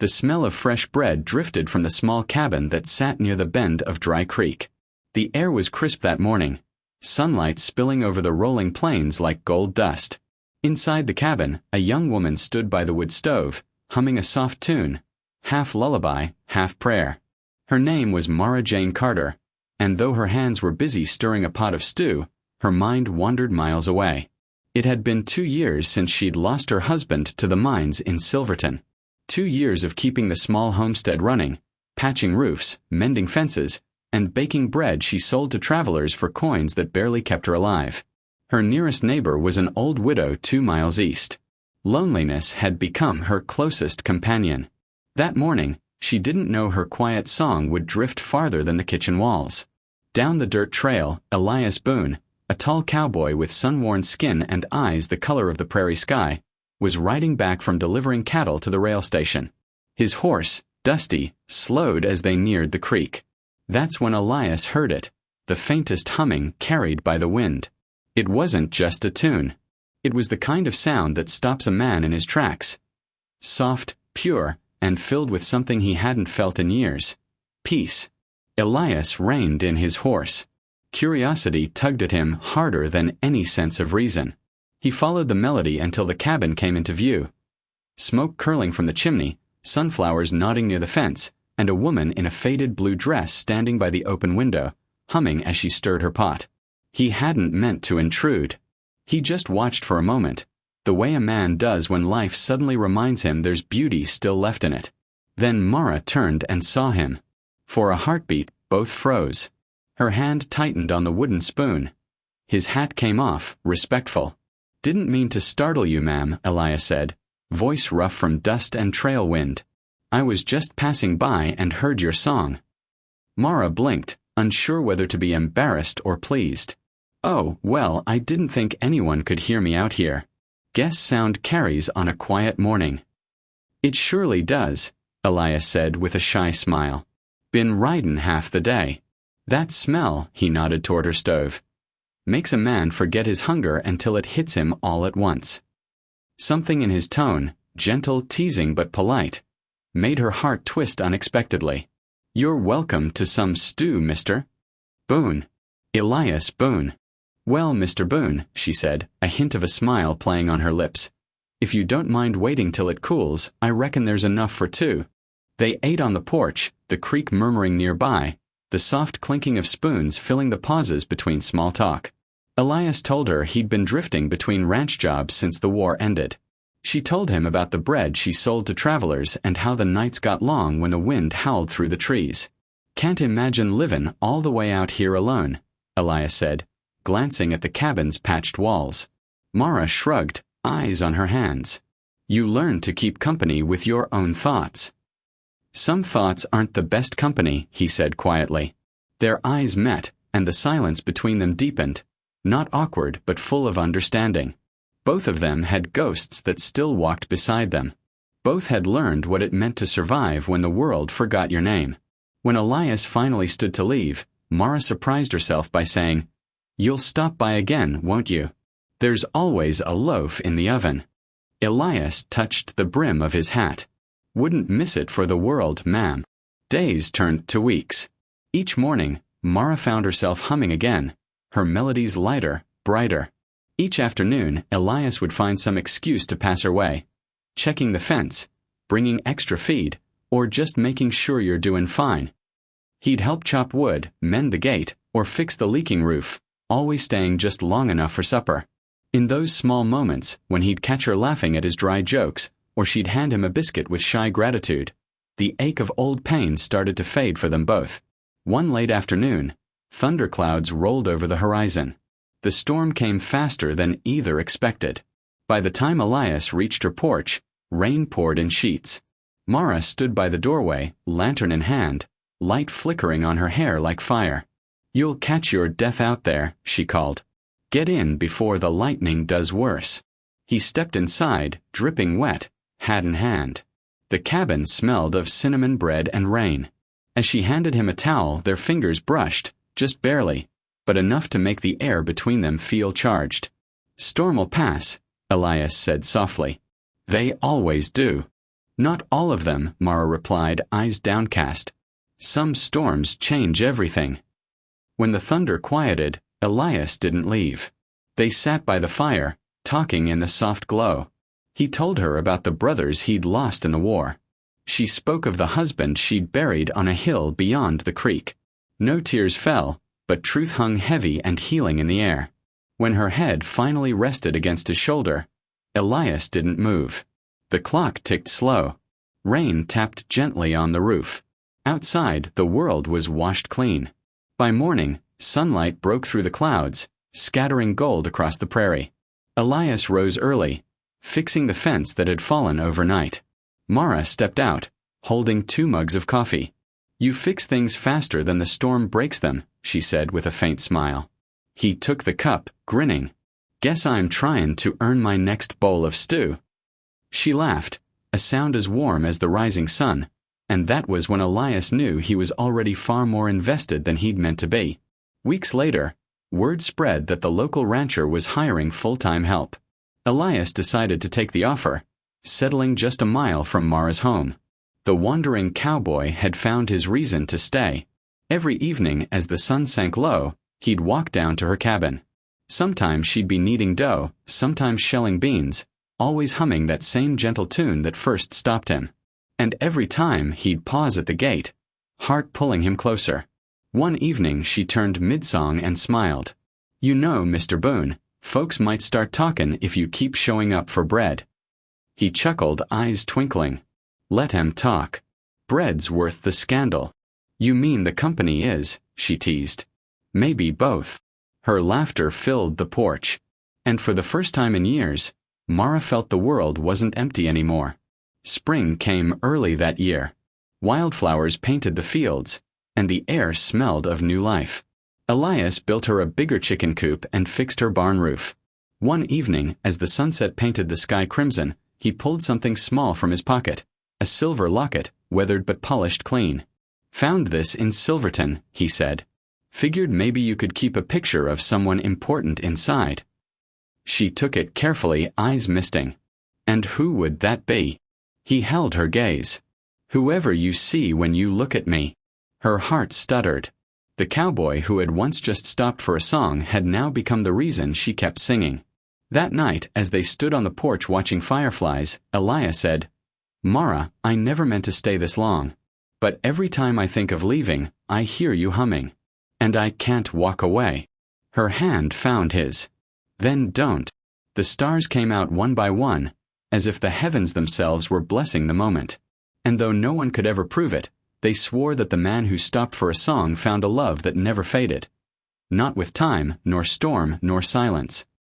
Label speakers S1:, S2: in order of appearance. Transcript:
S1: The smell of fresh bread drifted from the small cabin that sat near the bend of Dry Creek. The air was crisp that morning, sunlight spilling over the rolling plains like gold dust. Inside the cabin, a young woman stood by the wood stove, humming a soft tune, half lullaby, half prayer. Her name was Mara Jane Carter, and though her hands were busy stirring a pot of stew, her mind wandered miles away. It had been 2 years since she'd lost her husband to the mines in Silverton. 2 years of keeping the small homestead running, patching roofs, mending fences, and baking bread she sold to travelers for coins that barely kept her alive. Her nearest neighbor was an old widow 2 miles east. Loneliness had become her closest companion. That morning, she didn't know her quiet song would drift farther than the kitchen walls. Down the dirt trail, Elias Boone, a tall cowboy with sun-worn skin and eyes the color of the prairie sky, was riding back from delivering cattle to the rail station. His horse, Dusty, slowed as they neared the creek. That's when Elias heard it, the faintest humming carried by the wind. It wasn't just a tune. It was the kind of sound that stops a man in his tracks. Soft, pure, and filled with something he hadn't felt in years. Peace. Elias reined in his horse. Curiosity tugged at him harder than any sense of reason. He followed the melody until the cabin came into view. Smoke curling from the chimney, sunflowers nodding near the fence, and a woman in a faded blue dress standing by the open window, humming as she stirred her pot. He hadn't meant to intrude. He just watched for a moment, the way a man does when life suddenly reminds him there's beauty still left in it. Then Mara turned and saw him. For a heartbeat, both froze. Her hand tightened on the wooden spoon. His hat came off, respectful. "Didn't mean to startle you, ma'am," Elias said, voice rough from dust and trail wind. "I was just passing by and heard your song." Mara blinked, unsure whether to be embarrassed or pleased. "Oh, well, I didn't think anyone could hear me out here. Guess sound carries on a quiet morning." "It surely does," Elias said with a shy smile. "Been ridin' half the day." "That smell," he nodded toward her stove, "makes a man forget his hunger until it hits him all at once." Something in his tone, gentle, teasing but polite, made her heart twist unexpectedly. "You're welcome to some stew, Mr. Boone." Elias Boone. "Well, Mr. Boone," she said, a hint of a smile playing on her lips, "if you don't mind waiting till it cools, I reckon there's enough for 2. They ate on the porch, the creek murmuring nearby, the soft clinking of spoons filling the pauses between small talk. Elias told her he'd been drifting between ranch jobs since the war ended. She told him about the bread she sold to travelers and how the nights got long when the wind howled through the trees. "Can't imagine livin' all the way out here alone," Elias said, glancing at the cabin's patched walls. Mara shrugged, eyes on her hands. "You learn to keep company with your own thoughts." "Some thoughts aren't the best company," he said quietly. Their eyes met, and the silence between them deepened, not awkward but full of understanding. Both of them had ghosts that still walked beside them. Both had learned what it meant to survive when the world forgot your name. When Elias finally stood to leave, Mara surprised herself by saying, "You'll stop by again, won't you? There's always a loaf in the oven." Elias touched the brim of his hat. "Wouldn't miss it for the world, ma'am." Days turned to weeks. Each morning, Mara found herself humming again, her melodies lighter, brighter. Each afternoon, Elias would find some excuse to pass her way. Checking the fence, bringing extra feed, or just making sure you're doing fine. He'd help chop wood, mend the gate, or fix the leaking roof, always staying just long enough for supper. In those small moments, when he'd catch her laughing at his dry jokes, or she'd hand him a biscuit with shy gratitude, the ache of old pain started to fade for them both. One late afternoon, thunderclouds rolled over the horizon. The storm came faster than either expected. By the time Elias reached her porch, rain poured in sheets. Mara stood by the doorway, lantern in hand, light flickering on her hair like fire. "You'll catch your death out there," she called. "Get in before the lightning does worse." He stepped inside, dripping wet, hat in hand. The cabin smelled of cinnamon bread and rain. As she handed him a towel, their fingers brushed, just barely, but enough to make the air between them feel charged. "Storm'll pass," Elias said softly. "They always do." Not all of them, Mara replied, eyes downcast. Some storms change everything. When the thunder quieted, Elias didn't leave. They sat by the fire, talking in the soft glow. He told her about the brothers he'd lost in the war. She spoke of the husband she'd buried on a hill beyond the creek. No tears fell, but truth hung heavy and healing in the air. When her head finally rested against his shoulder, Elias didn't move. The clock ticked slow. Rain tapped gently on the roof. Outside, the world was washed clean. By morning, sunlight broke through the clouds, scattering gold across the prairie. Elias rose early, fixing the fence that had fallen overnight. Mara stepped out, holding 2 mugs of coffee. "You fix things faster than the storm breaks them," she said with a faint smile. He took the cup, grinning. "Guess I'm trying to earn my next bowl of stew." She laughed, a sound as warm as the rising sun, and that was when Elias knew he was already far more invested than he'd meant to be. Weeks later, word spread that the local rancher was hiring full-time help. Elias decided to take the offer, settling just a mile from Mara's home. The wandering cowboy had found his reason to stay. Every evening as the sun sank low, he'd walk down to her cabin. Sometimes she'd be kneading dough, sometimes shelling beans, always humming that same gentle tune that first stopped him. And every time he'd pause at the gate, heart pulling him closer. One evening she turned mid-song and smiled. "You know, Mr. Boone, folks might start talkin' if you keep showing up for bread." He chuckled, eyes twinkling. "Let him talk. Bread's worth the scandal." "You mean the company is," she teased. "Maybe both." Her laughter filled the porch. And for the first time in years, Mara felt the world wasn't empty anymore. Spring came early that year. Wildflowers painted the fields, and the air smelled of new life. Elias built her a bigger chicken coop and fixed her barn roof. One evening, as the sunset painted the sky crimson, he pulled something small from his pocket, a silver locket, weathered but polished clean. "Found this in Silverton," he said. "Figured maybe you could keep a picture of someone important inside." She took it carefully, eyes misting. "And who would that be?" He held her gaze. "Whoever you see when you look at me." Her heart stuttered. The cowboy who had once just stopped for a song had now become the reason she kept singing. That night, as they stood on the porch watching fireflies, Elias said, "Mara, I never meant to stay this long. But every time I think of leaving, I hear you humming. And I can't walk away." Her hand found his. "Then don't." The stars came out one by one, as if the heavens themselves were blessing the moment. And though no one could ever prove it, they swore that the man who stopped for a song found a love that never faded. Not with time, nor storm, nor silence.